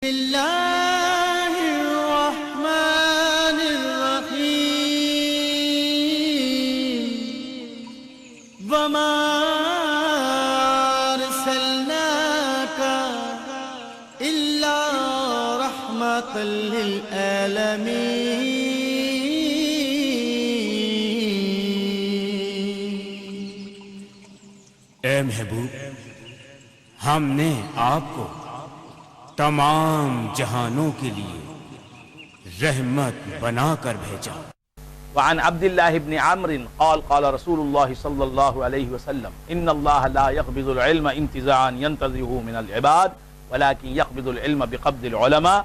اللہ الرحمن الرحیم وما ارسلناک الا رحمتا للعالمین۔ اے محبوب، ہم نے آپ کو تمام جہانوں کے لیے رحمت بنا کر بھیجا۔ وعن عبد الله بن عمرو قال قال رسول الله صلى الله عليه وسلم ان الله لا يقبض العلم انتزاعا ينتزعه من العباد ولكن يقبض العلم بقبض العلماء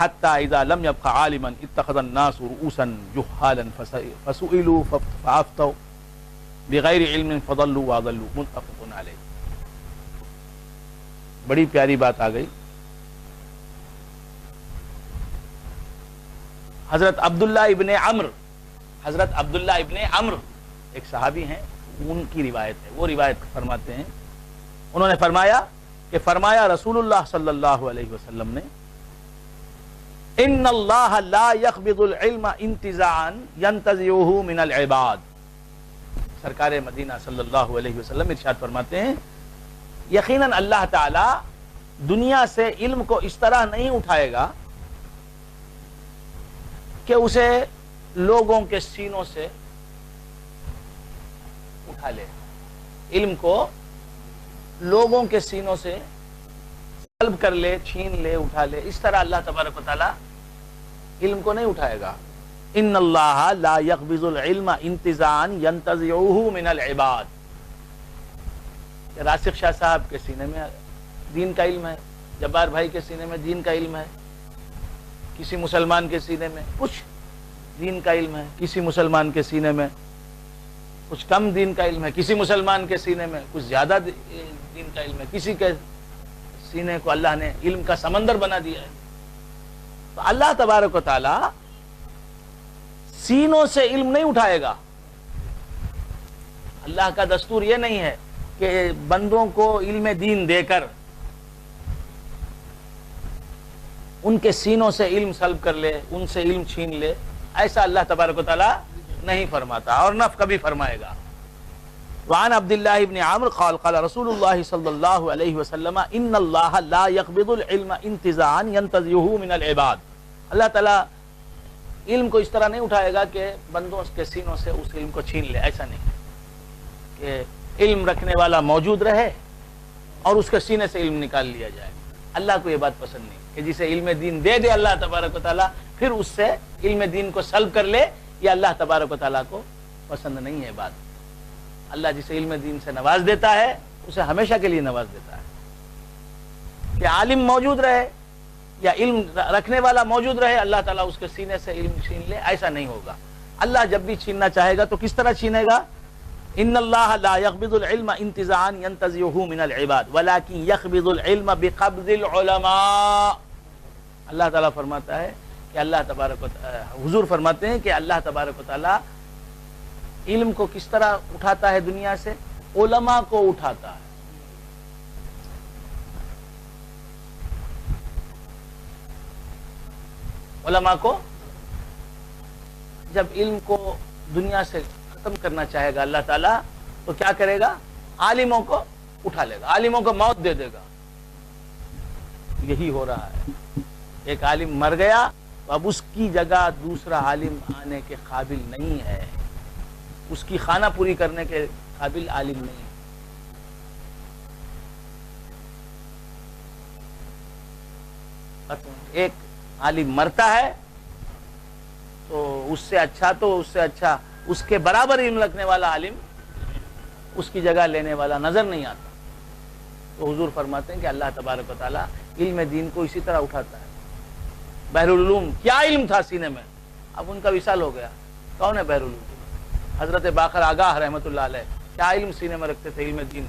حتى اذا لم يبق عالما اتخذ الناس رؤوسا جهالا فسئلوا فافتوا بغیر علم فضلوا واضلوا۔ متفق علیہ۔ بڑی پیاری بات آ گئی۔ حضرت عبداللہ ابن عمرو ایک صحابی ہیں، ان کی روایت ہے، وہ روایت فرماتے ہیں، انہوں نے فرمایا رسول اللہ صلی اللہ علیہ وسلم نے ان اللہ لا يقبض العلم انتزاعا ينتزعه من العباد۔ سرکار مدینہ صلی اللہ علیہ وسلم ارشاد فرماتے ہیں یقیناً اللہ تعالی دنیا سے علم کو اس طرح نہیں اٹھائے گا کہ اسے لوگوں کے سینوں سے اٹھا لے، علم کو لوگوں کے سینوں سے سلب کر لے، چھین لے، اٹھا لے، اس طرح اللہ تبارک و تعالی علم کو نہیں اٹھائے گا۔ ان اللہ لا يقبض العلم انتزاعا ينتزعه من العباد۔ راسخ شاہ صاحب کے سینے میں دین کا علم ہے، جبار بھائی کے سینے میں دین کا علم ہے، کسی مسلمان کے سینے میں کچھ دین کا علم ہے، کسی مسلمان کے سینے میں کچھ کم دین کا علم ہے، کسی مسلمان کے سینے میں کچھ زیادہ دین کا علم ہے، کسی کے سینے کو اللہ نے علم کا سمندر بنا دیا ہے۔ تو اللہ تبارک و تعالی سینوں سے علم نہیں اٹھائے گا۔ اللہ کا دستور یہ نہیں ہے کہ بندوں کو علم دین دے کر ان کے سینوں سے علم سلب کر لے، ان سے علم چھین لے، ایسا اللہ تبارک و تعالی نہیں فرماتا اور نہ کبھی فرمائے گا۔ وعن عبداللہ ابن عمرو قال قال رسول اللہ صلی اللہ علیہ وسلم ان اللہ لا يقبض العلم انتزاعا ينتزعه من العباد۔ اللہ تعالی علم کو اس طرح نہیں اٹھائے گا کہ بندوں کے سینوں سے اس علم کو چھین لے، ایسا نہیں کہ علم رکھنے والا موجود رہے اور اس کے سینے سے علم نکال لیا جائے۔ اللہ کو یہ بات پسند نہیں کہ جسے علم دین دے اللہ تبارک و تعالیٰ پھر اس سے علم دین کو سلب کر لے، یہ اللہ تبارک و تعالیٰ کو پسند نہیں ہے بات۔ اللہ جسے علم دین سے نواز دیتا ہے اسے ہمیشہ کے لیے نواز دیتا ہے۔ کہ عالم موجود رہے یا علم رکھنے والا موجود رہے، اللہ تعالیٰ اس کے سینے سے علم چھین لے، ایسا نہیں ہوگا۔ اللہ جب بھی چھیننا چاہے گا تو کس طرح چھینے گا؟ ان اللہ لا يقبض العلم انتزاعا ينتزعه من العباد ولكن يقبض العلم بقبض العلماء۔ اللہ تعالیٰ فرماتا ہے کہ اللہ تبارک و تعالی، حضور فرماتے ہیں کہ اللہ تبارک و تعالی علم کو کس طرح اٹھاتا ہے دنیا سے؟ علماء کو اٹھاتا ہے۔ علماء کو جب علم کو دنیا سے ختم کرنا چاہے گا اللہ تعالیٰ تو کیا کرے گا؟ عالموں کو اٹھا لے گا، عالموں کو موت دے دے گا۔ یہی ہو رہا ہے، ایک عالم مر گیا تو اب اس کی جگہ دوسرا عالم آنے کے قابل نہیں ہے، اس کی خانہ پوری کرنے کے قابل عالم نہیں ہے۔ ایک عالم مرتا ہے تو اس سے اچھا اس کے برابر علم رکھنے والا عالم اس کی جگہ لینے والا نظر نہیں آتا۔ تو حضور فرماتے ہیں کہ اللہ تبارک و تعالی علم دین کو اسی طرح اٹھاتا ہے۔ بحر العلوم کیا علم تھا سینے میں، اب ان کا وصال ہو گیا۔ کون ہے بحر العلوم؟ حضرت باقر آگاہ رحمۃ اللہ علیہ، کیا علم سینے میں رکھتے تھے، علم دین،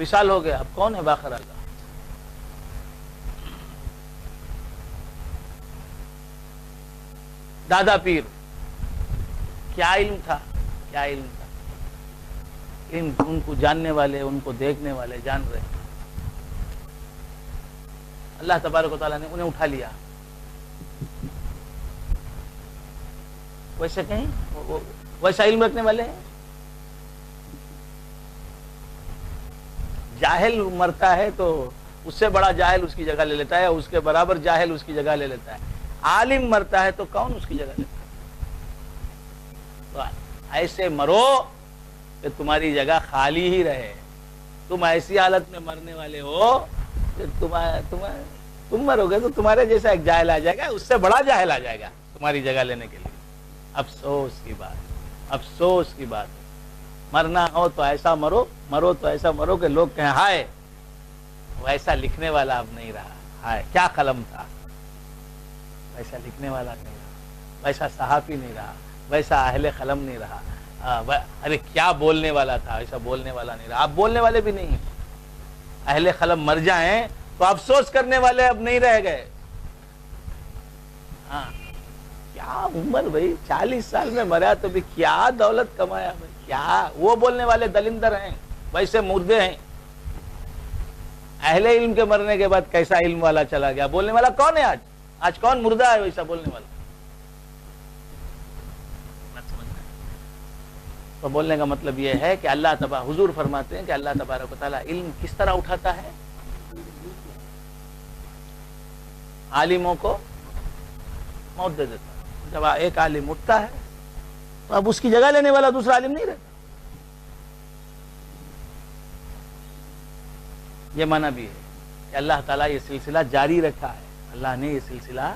وصال ہو گیا۔ اب کون ہے باقر آگاہ؟ دادا پیر، کیا علم تھا، کیا علم تھا، ان کو جاننے والے، ان کو دیکھنے والے جان رہے ہیں۔ اللہ تبارک و تعالیٰ نے انہیں اٹھا لیا. ویسے کہیں ویسا علم رکھنے والے ہیں. جاہل مرتا ہے تو اس سے بڑا جاہل اس کی جگہ لے لیتا ہے, اس کے برابر جاہل اس کی جگہ لے لیتا ہے. عالم مرتا ہے تو کون اس کی جگہ لیتا ہے؟ تو ایسے مرو کہ تمہاری جگہ خالی ہی رہے. تم ایسی حالت میں مرنے والے ہو کہ تم مرو گے تو تمہارے جیسا ایک جاہل آ جائے گا, اس سے بڑا جاہل آ جائے گا تمہاری جگہ لینے کے لیے. افسوس کی بات, افسوس کی بات. مرنا ہو تو ایسا مرو, مرو تو ایسا مرو کہ لوگ کہیں ہائے ویسا لکھنے والا اب نہیں رہا, ہائے کیا قلم تھا, ویسا لکھنے والا نہیں رہا, ویسا صحافی نہیں رہا, ویسا اہل قلم نہیں رہا. ارے کیا بولنے والا تھا, ویسا بولنے والا نہیں رہا. اب بولنے والے بھی نہیں ہیں. اہل قلم مر جائیں تو افسوس کرنے والے اب نہیں رہ گئے. ہاں کیا عمر بھائی, 40 سال میں مرا تو بھی کیا دولت کمایا بھائی, کیا وہ بولنے والے دلندر ہیں, ویسے مردے ہیں. اہل علم کے مرنے کے بعد کیسا علم والا چلا گیا, بولنے والا کون ہے آج؟ آج کون مردہ ہے ویسا بولنے والا؟ تو بولنے کا مطلب یہ ہے کہ اللہ تبارک, حضور فرماتے ہیں کہ اللہ تبارک و تعالیٰ علم کس طرح اٹھاتا ہے؟ عالموں کو موت دے دیتا ہے. جب ایک عالم اٹھتا ہے تو اب اس کی جگہ لینے والا دوسرا عالم نہیں رہتا. یہ معنی بھی ہے کہ اللہ تعالیٰ یہ سلسلہ جاری رکھا ہے. اللہ نے یہ سلسلہ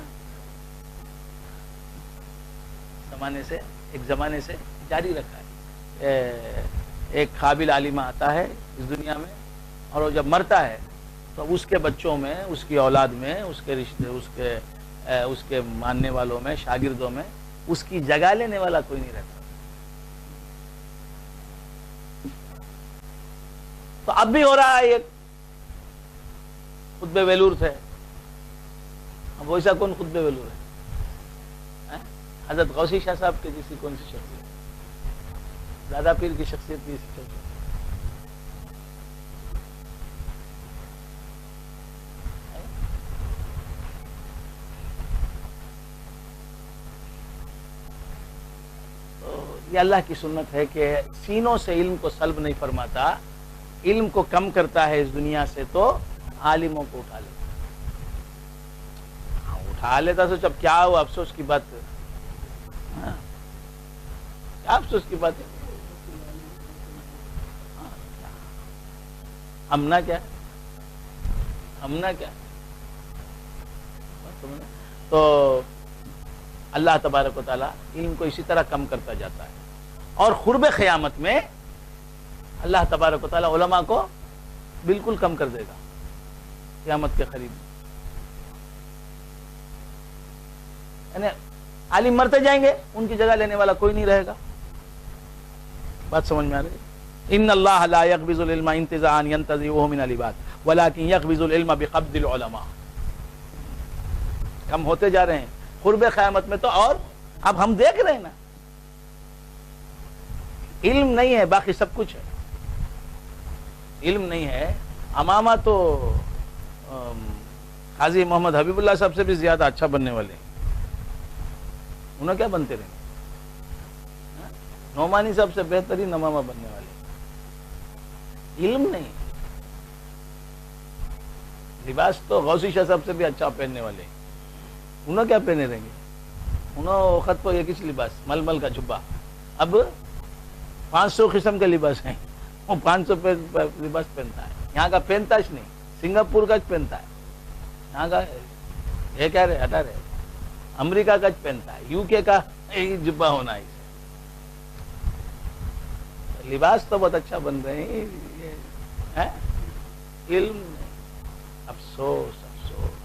ایک زمانے سے جاری رکھا ہے. ایک قابل عالم آتا ہے اس دنیا میں, اور وہ جب مرتا ہے تو اس کے بچوں میں, اس کی اولاد میں, اس کے رشتے, اس کے ماننے والوں میں, شاگردوں میں اس کی جگہ لینے والا کوئی نہیں رہتا. تو اب بھی ہو رہا ہے. ایک خطب ویلور تھے, اب ویسا کون خطب ویلور ہے؟ حضرت غوثی شاہ صاحب کے جیسی کون سی شخصیت, دادا پیر کی شخصیت کی شخصیت. تو یہ اللہ کی سنت ہے کہ سینوں سے علم کو سلب نہیں فرماتا, علم کو کم کرتا ہے اس دنیا سے تو عالموں کو اٹھا لیتا. اٹھا لیتا تو جب کیا ہوا, افسوس کی بات, کیا افسوس کی بات ہے. ہمنا کیا, تو اللہ تبارک و تعالیٰ علم کو اسی طرح کم کرتا جاتا ہے. اور قرب قیامت میں اللہ تبارک و تعالیٰ علماء کو بالکل کم کر دے گا قیامت کے قریب. یعنی عالم مرتے جائیں گے, ان کی جگہ لینے والا کوئی نہیں رہے گا. بات سمجھ میں آ رہی ہے؟ ان اللہ لا يقبض العلم انتزاعا ينتزعه من العباد ولكن يقبض العلم بقبض العلماء. کم ہوتے جا رہے ہیں قرب قیامت میں. تو اور اب ہم دیکھ رہے ہیں نا, علم نہیں ہے باقی سب کچھ ہے. علم نہیں ہے, امامہ تو قاضی محمد حبیب اللہ صاحب سے بھی زیادہ اچھا بننے والے ہیں. انہوں کیا بنتے رہے, نعمانی صاحب سے بہترین امامہ بننے والے. علم نہیں. لباس تو غوثی شاہ صاحب سے بھی اچھا پہننے والے. انہوں کیا پہنے رہیں گے, انہوں وقت کو یہ کس لباس, ململ کا جبہ. اب 500 قسم کے لباس ہیں, وہ 500 لباس پہنتا ہے. یہاں کا پہنتا ہی نہیں, سنگاپور کا پہنتا ہے. یہاں کا یہ کیا رہے, ہٹا رہے, امریکہ کا پہنتا ہے, یو کے کا جبہ ہونا ہے. لباس تو بہت اچھا بن رہے ہیں, علم نہیں. افسوس افسوس.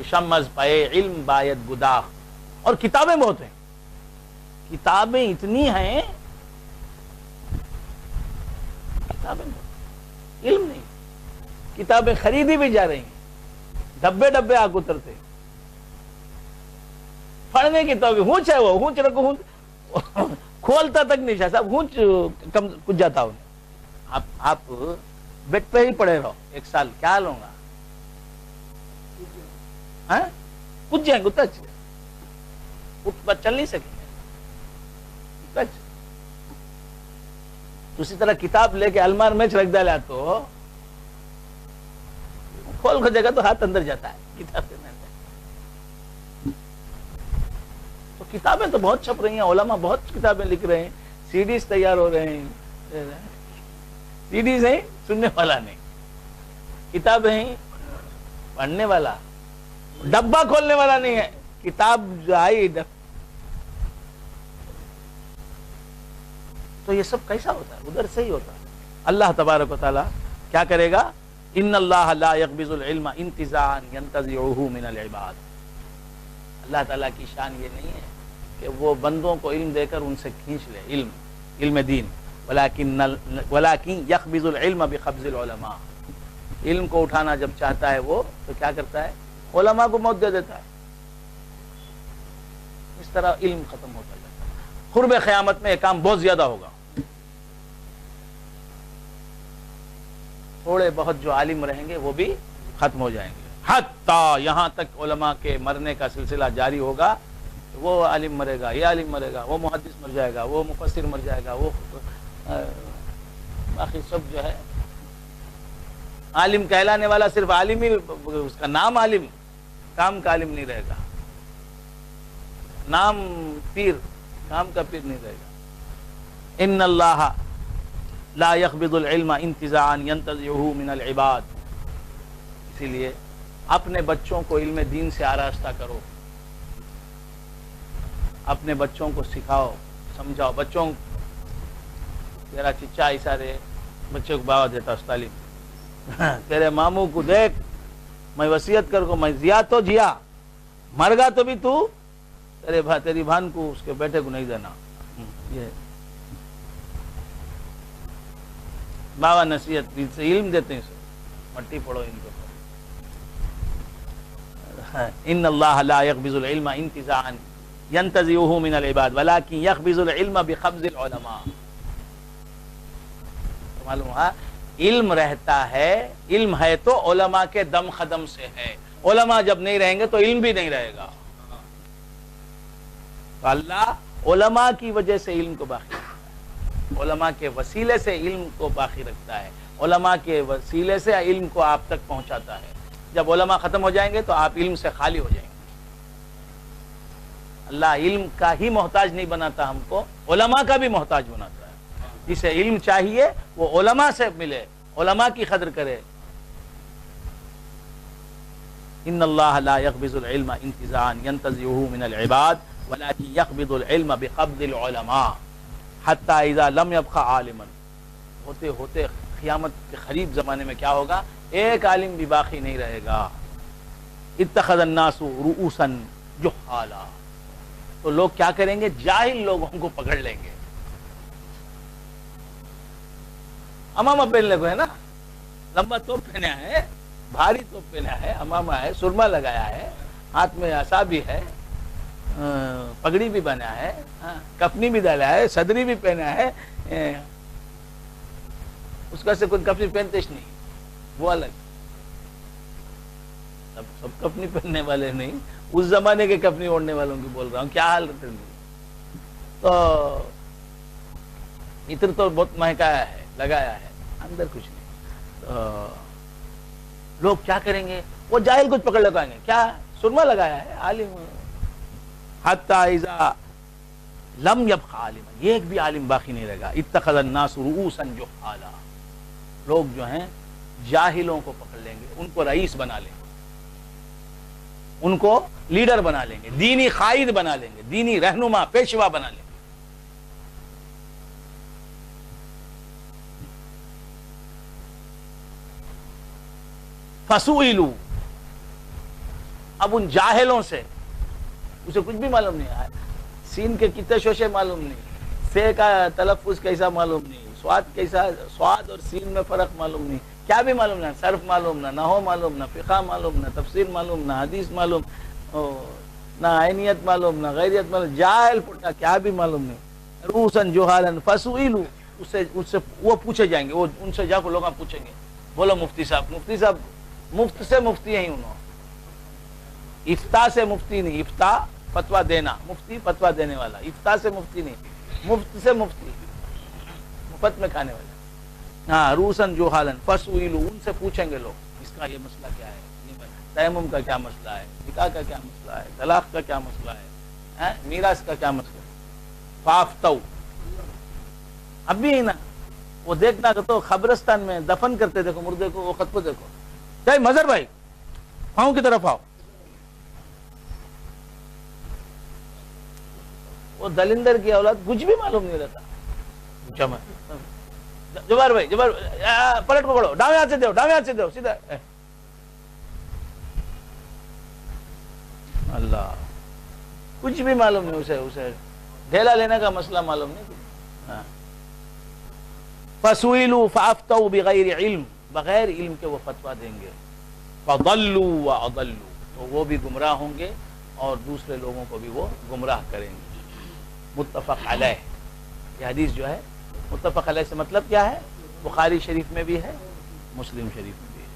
شمز پائے علم باید گداخ. اور کتابیں بہت ہیں, کتابیں اتنی ہیں, کتابیں بہت, علم نہیں. کتابیں خریدی بھی جا رہی ہیں, ڈبے ڈبے آگ اترتے. پڑھنے کی تو ہونچ ہے, وہ ہونچ رکھو, ہونچ کھولتا تک نہیں شاہ صاحب, ہونچ کم کچھ جاتا ہوں. آپ بیڈ پہ ہی پڑے رہو 1 سال، کیا حال ہوگا؟ کچھ جائیں گے چل نہیں سکیں گے. اسی طرح کتاب لے کے المار میں رکھ ڈالا تو کھول کو جگہ تو ہاتھ اندر جاتا ہے کتاب کے اندر. تو کتابیں تو بہت چھپ رہی ہیں، علماء بہت کتابیں لکھ رہے ہیں، CDs تیار ہو رہے ہیں. CDs ہیں سننے والا نہیں، کتابیں ہیں پڑھنے والا، ڈبہ کھولنے والا نہیں ہے. کتاب جو آئی تو یہ سب کیسا ہوتا ہے؟ ادھر سے ہی ہوتا ہے. اللہ تبارک و تعالی کیا کرے گا؟ ان اللہ لا يقبض العلم انتزاعا ينتزعه من العباد. اللہ تعالیٰ کی شان یہ نہیں ہے کہ وہ بندوں کو علم دے کر ان سے کھینچ لے علم دین، ولكن يقبض العلم بقبض العلماء. علم کو اٹھانا جب چاہتا ہے وہ تو کیا کرتا ہے؟ علماء کو موت دے دیتا ہے. اس طرح علم ختم ہوتا جاتا ہے. قرب قیامت میں یہ کام بہت زیادہ ہوگا. تھوڑے بہت جو عالم رہیں گے وہ بھی ختم ہو جائیں گے، حتیٰ یہاں تک علماء کے مرنے کا سلسلہ جاری ہوگا. وہ عالم مرے گا، یہ عالم مرے گا، وہ محدث مر جائے گا، وہ مفسر مر جائے گا، وہ باقی سب جو ہے عالم کہلانے والا صرف عالم ہی، اس کا نام عالم، کام کا عالم نہیں رہے گا. نام پیر، کام کا پیر نہیں رہے گا. ان اللہ لا يقبض العلم انتزاعا ينتزعه من العباد. اسی لیے اپنے بچوں کو علم دین سے آراستہ کرو، اپنے بچوں کو سکھاؤ، سمجھاؤ. بچوں تیرا چچا ایسا رہے، بچے کو باوا دیتا اس تعلیم. تیرے ماموں کو دیکھ، میں وصیت کر کو میں جیا تو جیا، مر گا تو بھی تو تیری بہن کو اس کے بیٹے کو نہیں دینا. یہ باوا نصیحت سے علم دیتے ہیں، مٹی پڑھو ان کو. ان اللہ لا يقبض العلم انتزاعا ينتزعه من العباد ولكن يقبض العلم بقبض العلماء. معلوم ہوا علم رہتا ہے، علم ہے تو علماء کے دم خدم سے ہے. علماء جب نہیں رہیں گے تو علم بھی نہیں رہے گا. تو اللہ علماء کی وجہ سے علم کو باقی رکھتا ہے، علماء کے وسیلے سے علم کو باقی رکھتا ہے، علماء کے وسیلے سے علم کو آپ تک پہنچاتا ہے. جب علماء ختم ہو جائیں گے تو آپ علم سے خالی ہو جائیں گے. اللہ علم کا ہی محتاج نہیں بناتا، ہم کو علماء کا بھی محتاج بناتا ہے. جسے علم چاہیے وہ علماء سے ملے، علماء کی قدر کرے. ان اللہ لا يقبض العلم انتزاعا ينتزعه من العباد ولكن يقبض العلم بقبض العلماء حتى اذا لم يبقى عالما. ہوتے ہوتے قیامت کے قریب زمانے میں کیا ہوگا؟ ایک عالم بھی باقی نہیں رہے گا. اتخذ الناس رؤوسا جہالا. تو لوگ کیا کریں گے؟ جاہل لوگوں کو پکڑ لیں گے. امامہ پہننے کو ہے نا، لمبا توپ پہنا ہے، بھاری توپ پہنا ہے، امامہ ہے، سرما لگایا ہے، ہاتھ میں عصا بھی ہے، پگڑی بھی بنا ہے، کفنی بھی ڈالا ہے، صدری بھی پہنا ہے. اس کا سے کوئی کفنی پہنتے نہیں، وہ الگ. سب کفنی پہننے والے نہیں، اس زمانے کے کفنی اوڑھنے والوں کی بول رہا ہوں. کیا حال رہتے ہیں؟ تو عطر تو بہت مہکایا ہے، لگایا ہے، اندر کچھ نہیں. تو لوگ کیا کریں گے؟ وہ جاہل کچھ پکڑ لگائیں گے. کیا سرما لگایا ہے عالم. حتی اذا لم يبق عالما، یہ ایک بھی عالم باقی نہیں رہے گا. اتخذ الناس رؤوسا جہالا. لوگ جو ہیں جاہلوں کو پکڑ لیں گے، ان کو رئیس بنا لیں گے، ان کو لیڈر بنا لیں گے، دینی قائد بنا لیں گے، دینی رہنما پیشوا بنا لیں گے. فسئلوا. اب ان جاہلوں سے، اسے کچھ بھی معلوم نہیں ہے، سین کے کتنے شوشے معلوم نہیں، سے کا تلفظ کیسا معلوم نہیں، سواد کیسا، سواد اور سین میں فرق معلوم نہیں، کیا بھی معلوم نہ، صرف معلوم نہ، نحو معلوم نہ، فقہ معلوم نہ، تفسیر معلوم نہ، حدیث معلوم نہ، عینیت معلوم نہ، غیریت معلوم، جاہل پٹا کیا بھی معلوم نہیں. رؤوسا جہالا فسئلوا اس سے وہ پوچھے جائیں گے، وہ ان سے جا کے لوگ پوچھیں گے، بولو مفتی صاحب مفت سے مفتی ہیں انہوں، افتاء سے مفتی نہیں، افتاء فتویٰ دینا، مفتی فتویٰ دینے والا، افتاء سے مفتی نہیں، مفت سے مفتی، مفت میں کھانے والا۔ ہاں روسن جو حالن فسویلو، ان سے پوچھیں گے لوگ اس کا یہ مسئلہ کیا ہے، تیمم کا کیا مسئلہ ہے، نکاح کا کیا مسئلہ ہے، طلاق کا کیا مسئلہ ہے، میراث کا کیا مسئلہ ہے۔ فافتو، اب بھی نا وہ دیکھنا کہ تو قبرستان میں دفن کرتے دیکھو مردے کو، وہ خط پہ دیکھو، چاہے مظہر بھائی پاؤں کی طرف آؤ، وہ دلندر کی اولاد کچھ بھی معلوم نہیں رہتا۔ جبار بھائی پلٹ پکڑو، ڈاویں ہاتھ سے دو، ڈاویں ہاتھ سے دو، سیدھا اللہ، کچھ بھی معلوم نہیں اسے ڈھیلا لینے کا مسئلہ معلوم نہیں۔ فسوئلوا فافتوا بغیر علم، بغیر علم کے وہ فتویٰ دیں گے، فضلوا واضلوا، تو وہ بھی گمراہ ہوں گے اور دوسرے لوگوں کو بھی وہ گمراہ کریں گے۔ متفق علیہ، یہ حدیث جو ہے متفق علیہ سے مطلب کیا ہے، بخاری شریف میں بھی ہے، مسلم شریف میں بھی ہے۔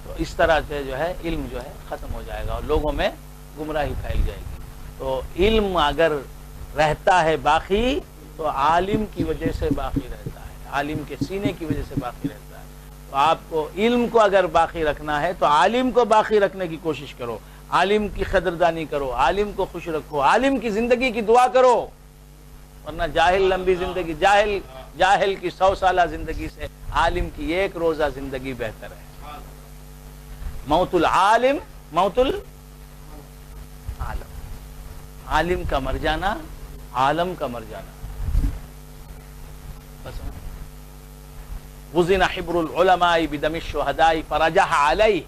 تو اس طرح سے جو ہے علم جو ہے ختم ہو جائے گا اور لوگوں میں گمراہی پھیل جائے گی۔ تو علم اگر رہتا ہے باقی تو عالم کی وجہ سے باقی رہتا ہے، عالم کے سینے کی وجہ سے باقی رہتا ہے۔ تو آپ کو علم کو اگر باقی رکھنا ہے تو عالم کو باقی رکھنے کی کوشش کرو، عالم کی قدردانی کرو، عالم کو خوش رکھو، عالم کی زندگی کی دعا کرو، ورنہ جاہل لمبی زندگی، جاہل کی 100 سالہ زندگی سے عالم کی 1 روزہ زندگی بہتر ہے۔ موت العالم موت العالم، عالم کا مر جانا عالم کا مر جانا۔ وزن حبر العلماء بدم الشہداء فرجح علیہ،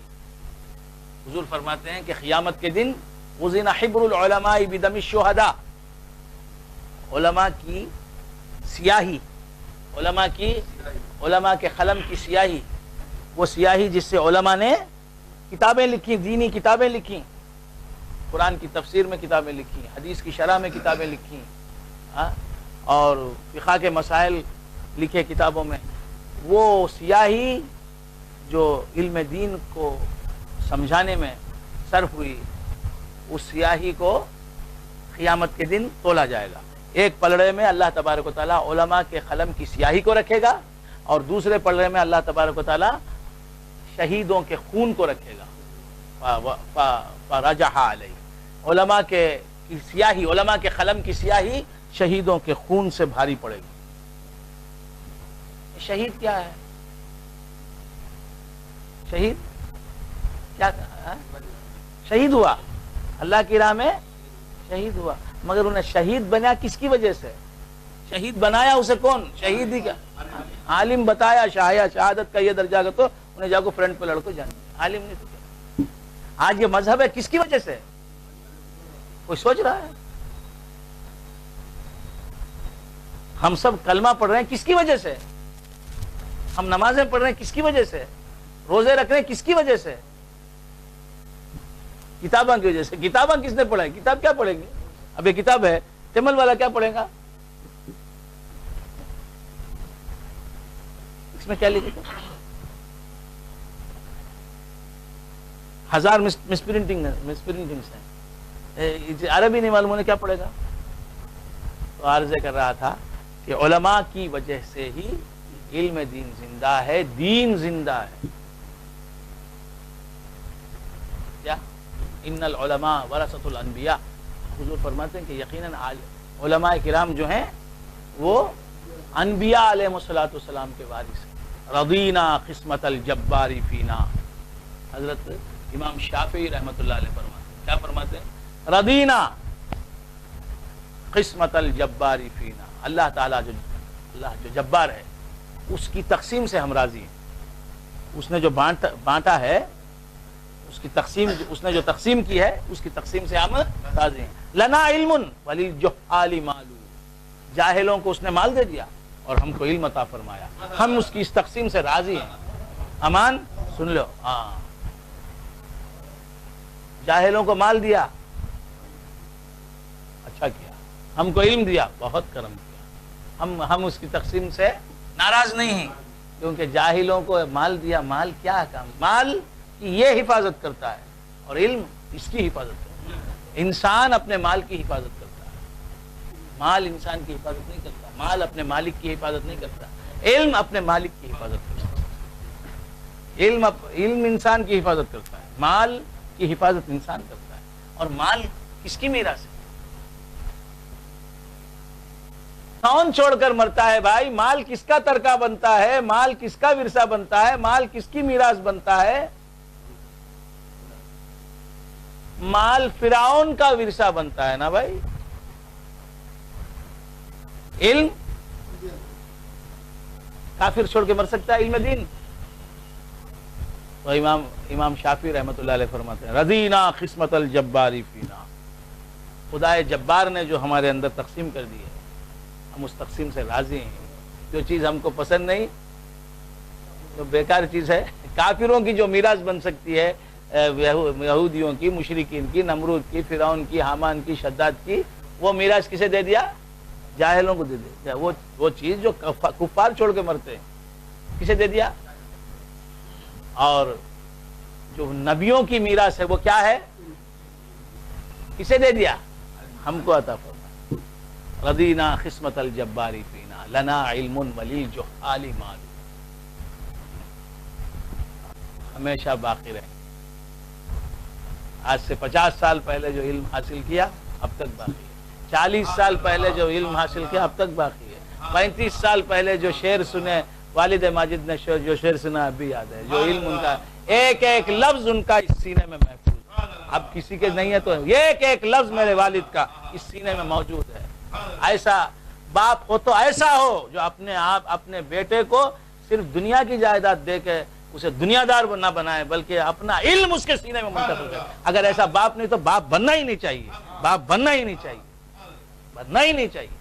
حضور فرماتے ہیں کہ قیامت کے دن وزن حبر العلماء بدم الشہداء، علماء کی سیاہی، علماء کے قلم کی سیاہی، وہ سیاہی جس سے علماء نے کتابیں لکھی، دینی کتابیں لکھی، قرآن کی تفسیر میں کتابیں لکھی، حدیث کی شرح میں کتابیں لکھی، اور فقہ کے مسائل لکھے کتابوں میں، وہ سیاہی جو علم دین کو سمجھانے میں صرف ہوئی، اس سیاہی کو قیامت کے دن تولا جائے گا۔ ایک پلڑے میں اللہ تبارک و تعالیٰ علماء کے قلم کی سیاہی کو رکھے گا اور دوسرے پلڑے میں اللہ تبارک و تعالیٰ شہیدوں کے خون کو رکھے گا۔ فرجح علیہ، علماء کے سیاہی، علماء کے قلم کی سیاہی شہیدوں کے خون سے بھاری پڑے گی۔ شہید کیا ہے؟ شہید کیا؟ شہید ہوا، اللہ کی راہ میں شہید ہوا، مگر انہیں شہید بنا کس کی وجہ سے؟ شہید بنایا اسے کون؟ شہید ہی کا عالم بتایا، شہادت کا یہ درجہ کا، تو انہیں جا کو فرنٹ پہ لڑکو جان، عالم نہیں تو کیا؟ آج یہ مذہب ہے کس کی وجہ سے؟ کوئی سوچ رہا ہے؟ ہم سب کلمہ پڑھ رہے ہیں کس کی وجہ سے؟ ہم نمازیں پڑھ رہے ہیں کس کی وجہ سے؟ روزے رکھ رہے ہیں کس کی وجہ سے؟ کتاباں کی وجہ سے۔ کتاباں کس نے پڑھا ہے؟ کتاب کیا پڑھیں گے؟ اب یہ کتاب ہے، تمل والا کیا پڑھے گا؟ اس میں کیا لکھے گا؟ 1000 مسپرنٹنگز ہیں، عربی نہیں معلوم ہونے کیا پڑھے گا؟ تو عرض کر رہا تھا کہ علماء کی وجہ سے ہی علم دین زندہ ہے، دین زندہ ہے۔ کیا؟ ان العلماء ورثۃ الانبیاء، حضور فرماتے ہیں کہ یقیناً علماء کرام جو ہیں وہ انبیاء علیہ السلام کے وارث ہیں۔ رضینا قسمت الجبار فینا، حضرت امام شافعی رحمۃ اللہ علیہ فرماتے ہیں، کیا فرماتے ہیں؟ رضینا قسمت الجبار فینا، اللہ تعالیٰ جو جبار ہے اس کی تقسیم سے ہم راضی ہیں، اس نے جو بانٹا ہے، اس کی تقسیم، اس نے جو تقسیم کی ہے اس کی تقسیم سے ہم راضی ہیں۔ لنا علم وللجہال مال، جاہلوں کو اس نے مال دے دیا اور ہم کو علم عطا فرمایا، ہم اس کی اس تقسیم سے راضی ہیں۔ امان سن لو، ہاں، جاہلوں کو مال دیا، اچھا کیا، ہم کو علم دیا، بہت کرم کیا، ہم اس کی تقسیم سے ناراض نہیں ہیں، کیونکہ جاہلوں کو مال دیا. مال کیا کام؟ مال کی یہ حفاظت کرتا ہے اور علم اس کی حفاظت کرتا ہے. انسان اپنے مال کی حفاظت کرتا ہے، مال انسان کی حفاظت نہیں کرتا. مال اپنے مالک کی حفاظت نہیں کرتا، علم اپنے مالک کی حفاظت کرتا ہے. علم انسان کی حفاظت کرتا ہے، مال کی حفاظت انسان کرتا ہے. اور مال کس کی میراث ہے؟ کون چھوڑ کر مرتا ہے بھائی؟ مال کس کا ترکہ بنتا ہے؟ مال کس کا ورثہ بنتا ہے؟ مال کس کی میراث بنتا ہے؟ مال فرعون کا ورثہ بنتا ہے نا بھائی. علم کافر چھوڑ کے مر سکتا ہے؟ علم دین. تو امام شافعی رحمۃ اللہ علیہ فرماتے ہیں رضینا قسمت الجباری فینا. خدائے جبار نے جو ہمارے اندر تقسیم کر دی ہے ہم اس تقسیم سے راضی ہیں. جو چیز ہم کو پسند نہیں تو بیکار چیز ہے. کافروں کی جو میراث بن سکتی ہے، یہودیوں کی، مشرکین کی، نمرود کی، فرعون کی، حامان کی، شداد کی، وہ میراث کسے دے دیا؟ جاہلوں کو دے دیا. وہ چیز جو کفار چھوڑ کے مرتے ہیں کسے دے دیا؟ اور جو نبیوں کی میراث ہے وہ کیا ہے؟ کسے دے دیا؟ ہم کو عطا فرما. رضینا قسمت الجباری فینا لنا علم وللجہال مال. ہمیشہ باقی رہے. آج سے 50 سال پہلے جو علم حاصل کیا اب تک باقی ہے. 40 سال پہلے جو علم حاصل کیا اب تک باقی ہے. 35 سال پہلے جو شعر سنے والد ماجد نے جو شعر سنا ابھی یاد ہے. جو علم ان کا ایک ایک لفظ ان کا اس سینے میں محفوظ. اب کسی کے نہیں ہے تو ایک ایک لفظ میرے والد کا اس سینے میں موجود ہے. ایسا باپ ہو تو ایسا ہو جو اپنے بیٹے کو صرف دنیا کی جائیداد دے کے اسے دنیا دار نہ بنائے بلکہ اپنا علم اس کے سینے میں منتقل کرے. اگر ایسا باپ نہیں تو باپ بننا ہی نہیں چاہیے. باپ بننا ہی نہیں چاہیے. بننا ہی نہیں چاہیے.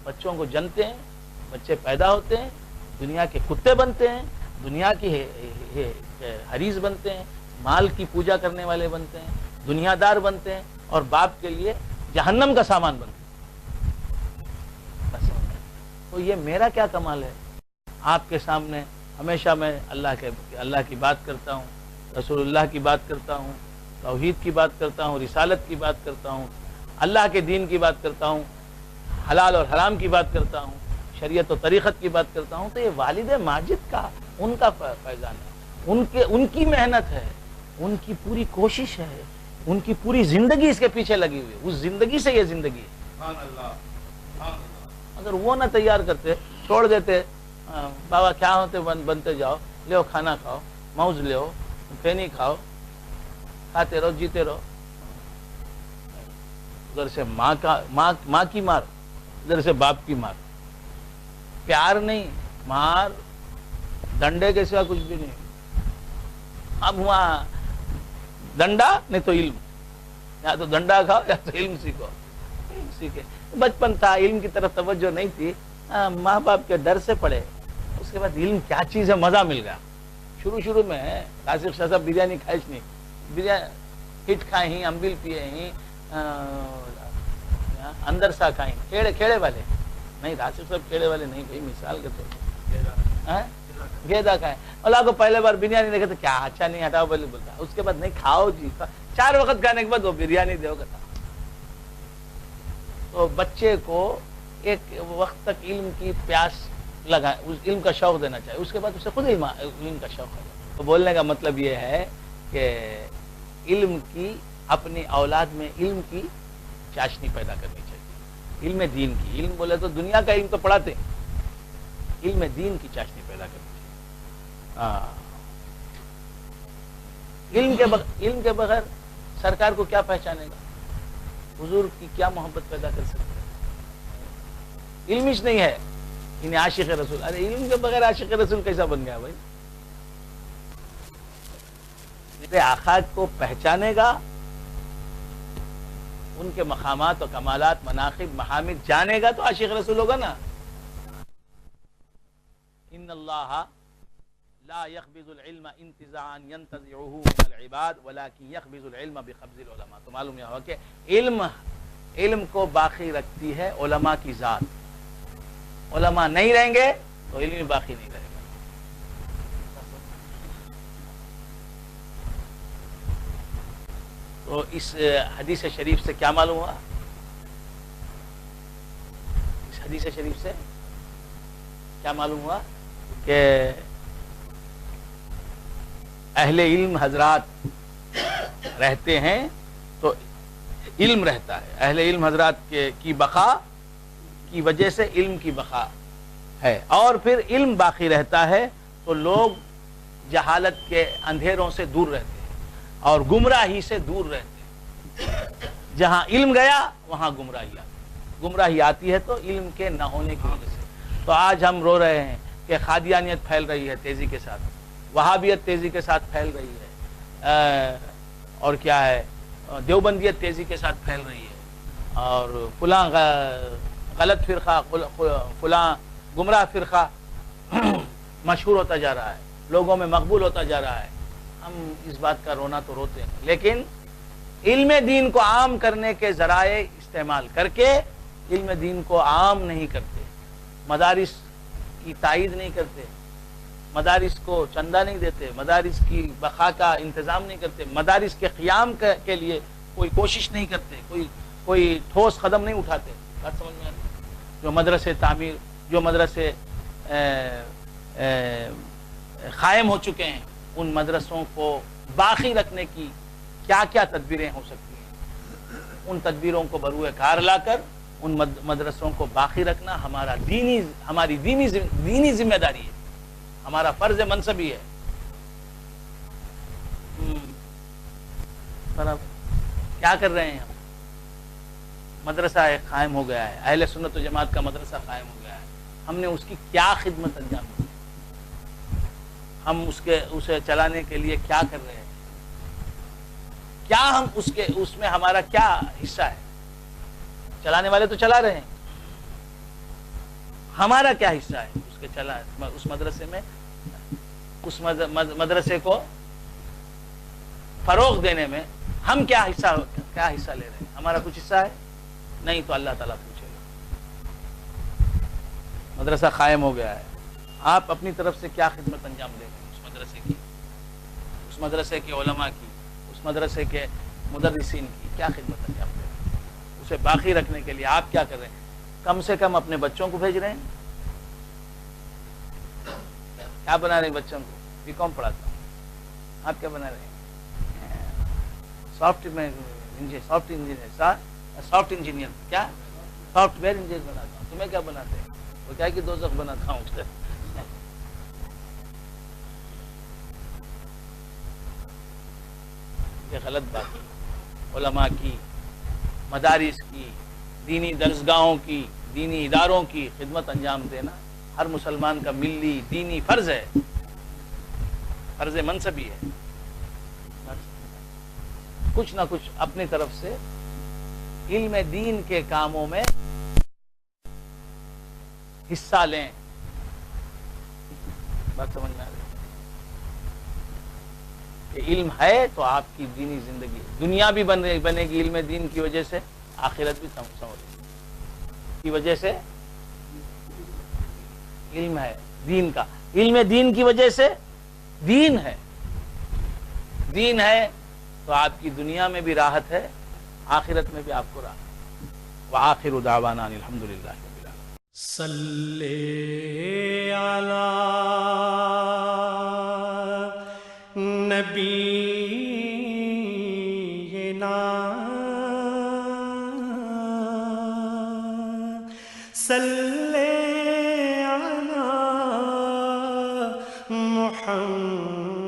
بچوں کو جنتے ہیں، بچے پیدا ہوتے ہیں، دنیا کے کتے بنتے ہیں، دنیا کی حریص بنتے ہیں، مال کی پوجا کرنے والے بنتے ہیں، دنیا دار بنتے ہیں اور باپ کے لیے جہنم کا سامان بنتے ہیں. بس. تو یہ میرا کیا کمال ہے؟ آپ کے سامنے ہمیشہ میں اللہ کی بات کرتا ہوں، رسول اللہ کی بات کرتا ہوں، توحید کی بات کرتا ہوں، رسالت کی بات کرتا ہوں، اللہ کے دین کی بات کرتا ہوں، حلال اور حرام کی بات کرتا ہوں، شریعت و طریقت کی بات کرتا ہوں. تو یہ والد ماجد کا ان کا فیضان ہے، ان کی محنت ہے، ان کی پوری کوشش ہے، ان کی پوری زندگی اس کے پیچھے لگی ہوئی ہے. اس زندگی سے یہ زندگی ہے. اگر وہ نہ تیار کرتے، چھوڑ دیتے، بابا کیا ہوتے بنتے جاؤ، لو کھانا کھاؤ، موز لو، پھینی کھاؤ، کھاتے رہو، جیتے رہو. ادھر سے ماں کی مار، ادھر سے باپ کی مار. پیار نہیں، مار، ڈنڈے کے سوا کچھ بھی نہیں. اب وہاں ڈنڈا نہیں تو علم، یا تو ڈنڈا کھاؤ یا تو علم سیکھو. علم سیکھے. بچپن تھا، علم کی طرف توجہ نہیں تھی، ماں باپ کے ڈر سے پڑھے. اس کے بعد علم کیا چیز ہے مزہ مل گیا. شروع میں راشد شاہ صاحب بریانی کھائش نہیں، بریانی ہٹ کھائے ہی، امبل پیے ہی، اندر سا کھائیں، کھیڑے والے نہیں. راشد صاحب کھیڑے والے نہیں بھائی، مثال کے طور گیدا کھائیں. اللہ کو پہلے بار بریانی دیکھے تو کیا اچھا نہیں، ہٹاؤ بولے بولتا. اس کے بعد نہیں، کھاؤ جی، 4 وقت کھانے کے بعد وہ بریانی دو گا. تو بچے کو ایک وقت تک علم کی پیاس لگا، اس علم کا شوق دینا چاہیے. اس کے بعد اسے خود علم کا شوق ہے. تو بولنے کا مطلب یہ ہے کہ علم کی اپنی اولاد میں علم کی چاشنی پیدا کرنی چاہیے. علم دین کی، علم بولے تو دنیا کا علم تو پڑھاتے ہیں، علم دین کی چاشنی پیدا کرنی چاہیے. علم کے بغیر سرکار کو کیا پہچانے گا؟ حضور کی کیا محبت پیدا کر سکتے ہیں؟ علم ہی نہیں ہے. انہیں عاشق رسول، ارے علم کے بغیر عاشق رسول کیسا بن گیا بھائی؟ میرے آقا کو پہچانے گا، ان کے مقامات و کمالات، مناقب، محامد جانے گا تو عاشق رسول ہوگا نا. ان اللہ لا يقبض العلم انتزاعا ينتزعه من العباد ولكن يقبض العلم بقبض العلماء. تو معلوم یہ ہوا کہ علم کو باقی رکھتی ہے علماء کی ذات. علماء نہیں رہیں گے تو علم باقی نہیں رہے گا. تو اس حدیث شریف سے کیا معلوم ہوا؟ اس حدیث شریف سے کیا معلوم ہوا کہ اہل علم حضرات رہتے ہیں تو علم رہتا ہے. اہل علم حضرات کی بقا کی وجہ سے علم کی بقا ہے، اور پھر علم باقی رہتا ہے تو لوگ جہالت کے اندھیروں سے دور رہتے ہیں اور گمراہی سے دور رہتے ہیں. جہاں علم گیا وہاں گمراہی آتی ہے تو علم کے نہ ہونے کی وجہ سے. تو آج ہم رو رہے ہیں کہ قادیانیت پھیل رہی ہے تیزی کے ساتھ، وہابیت تیزی کے ساتھ پھیل رہی ہے، اور کیا ہے، دیوبندیت تیزی کے ساتھ پھیل رہی ہے، اور فلاں غلط فرقہ، فلاں گمراہ فرقہ مشہور ہوتا جا رہا ہے، لوگوں میں مقبول ہوتا جا رہا ہے. ہم اس بات کا رونا تو روتے ہیں، لیکن علم دین کو عام کرنے کے ذرائع استعمال کر کے علم دین کو عام نہیں کرتے، مدارس کی تائید نہیں کرتے، مدارس کو چندہ نہیں دیتے، مدارس کی بقا کا انتظام نہیں کرتے، مدارس کے قیام کے لیے کوئی کوشش نہیں کرتے، کوئی ٹھوس قدم نہیں اٹھاتے. بات سمجھ میں آتی؟ جو مدرسے تعمیر، جو مدرسے قائم ہو چکے ہیں، ان مدرسوں کو باقی رکھنے کی کیا کیا تدبیریں ہو سکتی ہیں، ان تدبیروں کو بروئے کار لا کر ان مدرسوں کو باقی رکھنا ہماری دینی ذمہ داری ہے، ہمارا فرض منصبی ہے. پر اب کیا کر رہے ہیں ہم؟ مدرسہ ایک قائم ہو گیا ہے، اہل سنت و جماعت کا مدرسہ قائم ہو گیا ہے، ہم نے اس کی کیا خدمت انجام دی؟ ہم اسے چلانے کے لیے کیا کر رہے ہیں؟ کیا ہم اس میں ہمارا کیا حصہ ہے؟ چلانے والے تو چلا رہے ہیں، ہمارا کیا حصہ ہے اس مدرسے میں، اس مدرسے کو فروغ دینے میں ہم کیا حصہ لے رہے ہیں؟ ہمارا کچھ حصہ ہے؟ نہیں تو اللہ تعالیٰ پوچھے گا. مدرسہ قائم ہو گیا ہے، آپ اپنی طرف سے کیا خدمت انجام دیں گے اس مدرسے کی، اس مدرسے کے علماء کی، اس مدرسے کے مدرسین کی کیا خدمت انجام دیں گے؟ اسے باقی رکھنے کے لیے آپ کیا کر رہے ہیں؟ کم سے کم اپنے بچوں کو بھیج رہے ہیں. کیا بنا رہے ہیں بچوں کو؟ بی کام پڑھاتا ہوں، آپ کیا بنا رہے ہیں؟ سافٹ انجینئر، کیا سافٹ ویئر انجینئر بناتا ہوں. تمہیں کیا بناتے ہیں؟ وہ کیا کہ دوزخ بناتا ہوں. یہ غلط بات ہے. علماء کی، مدارس کی، دینی درسگاہوں کی، دینی اداروں کی خدمت انجام دینا ہر مسلمان کا ملی دینی فرض ہے، فرض منصبی ہے. کچھ نہ کچھ اپنی طرف سے علم دین کے کاموں میں حصہ لیں. بات سمجھ میں آ رہی کہ علم ہے تو آپ کی دینی زندگی، دنیا بھی بنے گی علم دین کی وجہ سے، آخرت بھی سنورے گی کی وجہ سے. علم ہے دین کا، علم دین کی وجہ سے دین ہے تو آپ کی دنیا میں بھی راحت ہے، آخرت میں بھی آپ کو راحت ہے. وآخر دعوانا الحمدللہ رب العالمین. صلی علی نبینا صلی علی محمد